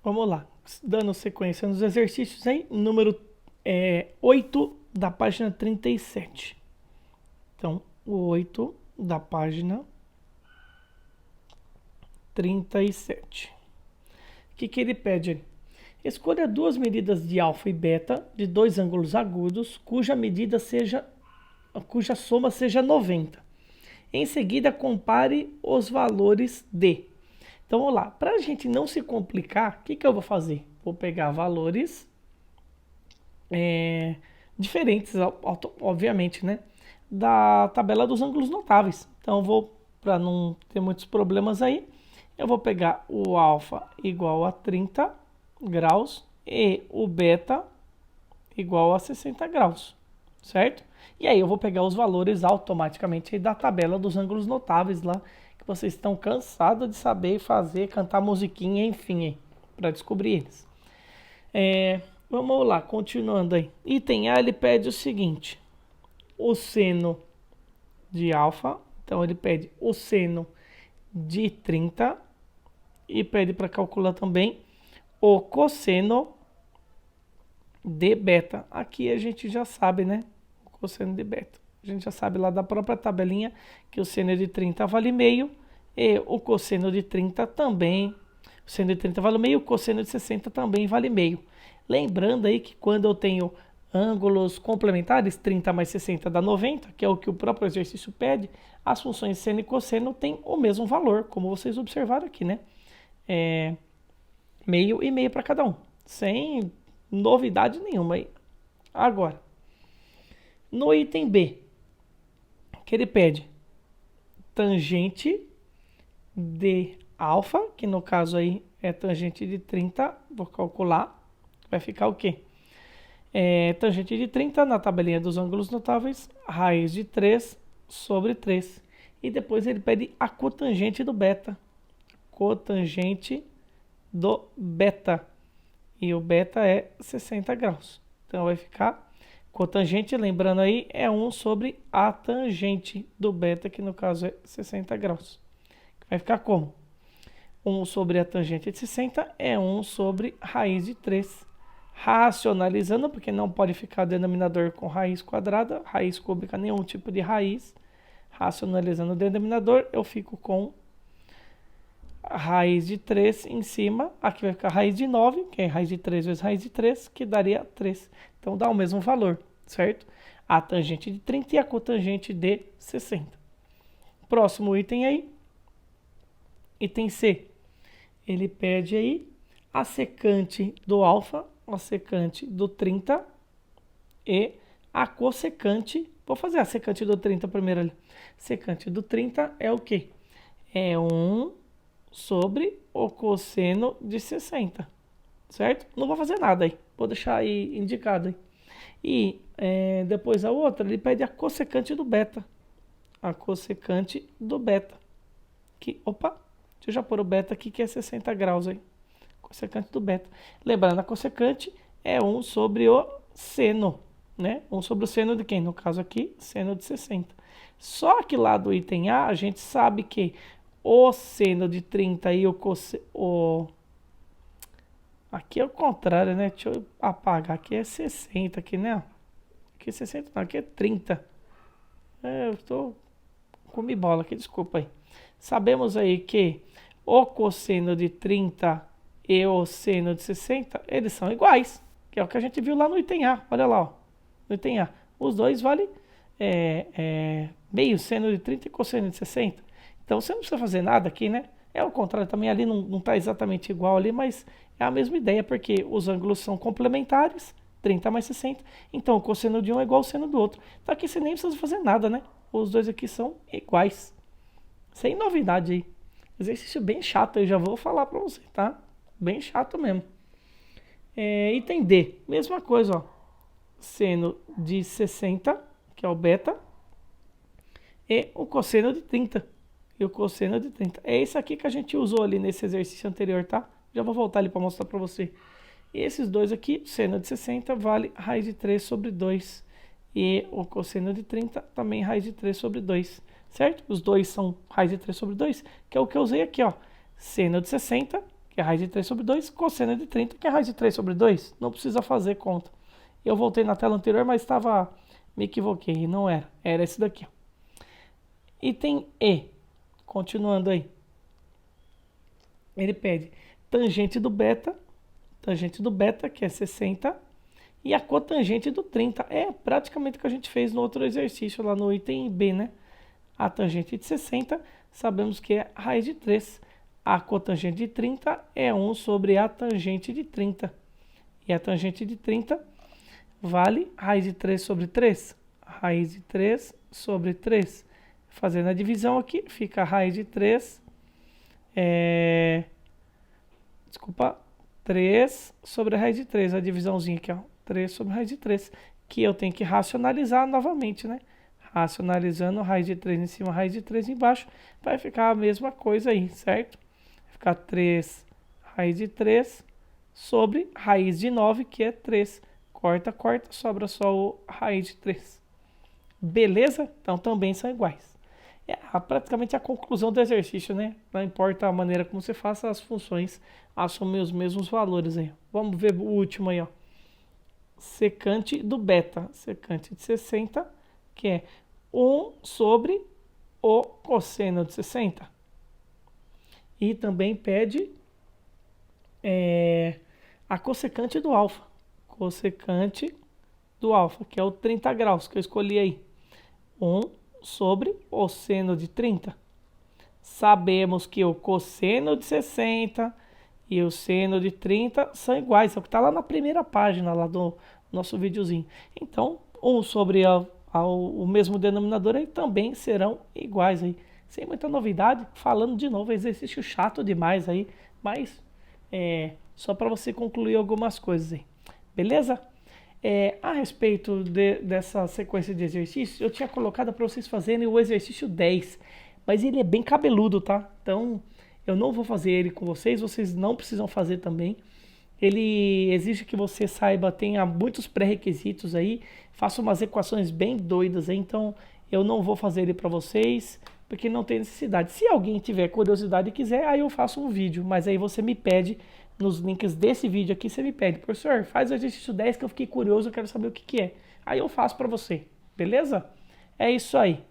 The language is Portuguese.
Vamos lá, dando sequência nos exercícios aí, número 8 da página 37. Então, o 8 da página 37. O que ele pede? Escolha duas medidas de alfa e beta de dois ângulos agudos, cuja soma seja 90. Em seguida, compare os valores de. Então, vamos lá. Para a gente não se complicar, o que eu vou fazer? Vou pegar valores diferentes, obviamente, né? Da tabela dos ângulos notáveis. Então, eu vou, para não ter muitos problemas aí, eu vou pegar o alfa igual a 30 graus e o beta igual a 60 graus, certo? E aí eu vou pegar os valores automaticamente aí da tabela dos ângulos notáveis lá, que vocês estão cansados de saber fazer, cantar musiquinha, enfim, para descobrir eles. Vamos lá, continuando aí. Item A, ele pede o seguinte, o seno de alfa, então ele pede o seno de 30 e pede para calcular também o cosseno de beta. Aqui a gente já sabe, né? O cosseno de beta. A gente já sabe lá da própria tabelinha que o seno de 30 vale meio e o cosseno de 30 também. O seno de 30 vale meio, o cosseno de 60 também vale meio. Lembrando aí que quando eu tenho ângulos complementares, 30 mais 60 dá 90, que é o que o próprio exercício pede, as funções seno e cosseno têm o mesmo valor, como vocês observaram aqui, né? Meio e meio para cada um, sem novidade nenhuma aí. Agora, no item B, que ele pede tangente de alfa, que no caso aí é tangente de 30, vou calcular, vai ficar o quê? Tangente de 30 na tabelinha dos ângulos notáveis, raiz de 3 sobre 3. E depois ele pede a cotangente do beta. Cotangente do beta. E o beta é 60 graus. Então vai ficar cotangente, lembrando aí, é 1 sobre a tangente do beta, que no caso é 60 graus. Vai ficar como? 1 sobre a tangente de 60 é 1 sobre raiz de 3. Racionalizando, porque não pode ficar denominador com raiz quadrada, raiz cúbica, nenhum tipo de raiz. Racionalizando o denominador, eu fico com a raiz de 3 em cima. Aqui vai ficar raiz de 9, que é raiz de 3 vezes raiz de 3, que daria 3. Então dá o mesmo valor, certo? A tangente de 30 e a cotangente de 60. Próximo item aí, item C. Ele pede aí a secante do alfa, a secante do 30 e a cossecante. Vou fazer a secante do 30 primeiro ali. Secante do 30 é o quê? É 1 sobre o cosseno de 60, certo? Não vou fazer nada aí, vou deixar aí indicado aí. E depois a outra, ele pede a cossecante do beta. A cossecante do beta. Opa, deixa eu já pôr o beta aqui, que é 60 graus aí. Cossecante do beta. Lembrando, a cossecante é 1 sobre o seno, né? 1 sobre o seno de quem? No caso aqui, seno de 60. Só que lá do item A, a gente sabe que o seno de 30 e aqui é o contrário, né? Deixa eu apagar. Aqui é 60, aqui, né? Aqui é 60, não, aqui é 30. Eu estou com bola aqui, desculpa aí. Sabemos aí que o cosseno de 30 e o seno de 60, eles são iguais, que é o que a gente viu lá no item A. Olha lá, ó, no item A. Os dois valem meio seno de 30 e cosseno de 60. Então você não precisa fazer nada aqui, né? É o contrário também, ali não está exatamente igual ali, mas é a mesma ideia, porque os ângulos são complementares, 30 mais 60, então o cosseno de um é igual ao seno do outro. Então aqui você nem precisa fazer nada, né? Os dois aqui são iguais. Sem novidade aí. Exercício bem chato, eu já vou falar para você, tá? Bem chato mesmo. Item D, mesma coisa, ó. Seno de 60, que é o beta, e o cosseno de 30. E o cosseno de 30. É esse aqui que a gente usou ali nesse exercício anterior, tá? Já vou voltar ali para mostrar para você. E esses dois aqui, o seno de 60 vale raiz de 3 sobre 2. E o cosseno de 30 também raiz de 3 sobre 2. Certo? Os dois são raiz de 3 sobre 2, que é o que eu usei aqui, ó. Seno de 60, que é raiz de 3 sobre 2, cosseno de 30, que é raiz de 3 sobre 2. Não precisa fazer conta. Eu voltei na tela anterior, mas me equivoquei, não era. Era esse daqui. Item E, continuando aí. Ele pede tangente do beta, que é 60, e a cotangente do 30. É praticamente o que a gente fez no outro exercício, lá no item B, né? A tangente de 60, sabemos que é raiz de 3. A cotangente de 30 é 1 sobre a tangente de 30. E a tangente de 30 vale raiz de 3 sobre 3. Raiz de 3 sobre 3. Fazendo a divisão aqui, fica raiz de 3. Desculpa, 3 sobre a raiz de 3. A divisãozinha aqui, ó. 3 sobre a raiz de 3. Que eu tenho que racionalizar novamente, né? Racionalizando raiz de 3 em cima, raiz de 3 embaixo. Vai ficar a mesma coisa aí, certo? Vai ficar 3 raiz de 3 sobre raiz de 9, que é 3. Corta, corta, sobra só o raiz de 3. Beleza? Então também são iguais. É praticamente a conclusão do exercício, né? Não importa a maneira como você faça, as funções assumem os mesmos valores aí. Vamos ver o último aí, ó. Secante do beta, secante de 60, que é 1 sobre o cosseno de 60. E também pede a cossecante do alfa. Cossecante do alfa, que é o 30 graus que eu escolhi aí. 1 sobre o seno de 30. Sabemos que o cosseno de 60 e o seno de 30 são iguais. É o que está lá na primeira página lá do nosso videozinho. Então, 1 sobre o mesmo denominador aí também serão iguais aí. Sem muita novidade. Falando de novo, exercício chato demais aí. Mas só para você concluir algumas coisas aí. Beleza? A respeito dessa sequência de exercícios, eu tinha colocado para vocês fazerem o exercício 10, mas ele é bem cabeludo, tá? Então, eu não vou fazer ele com vocês não precisam fazer também. Ele exige que você saiba, tenha muitos pré-requisitos aí, faça umas equações bem doidas aí, então eu não vou fazer ele para vocês, porque não tem necessidade. Se alguém tiver curiosidade e quiser, aí eu faço um vídeo, mas aí você me pede nos links desse vídeo aqui, você me pede, professor, faz o exercício 10 que eu fiquei curioso, eu quero saber o que é. Aí eu faço para você, beleza? É isso aí.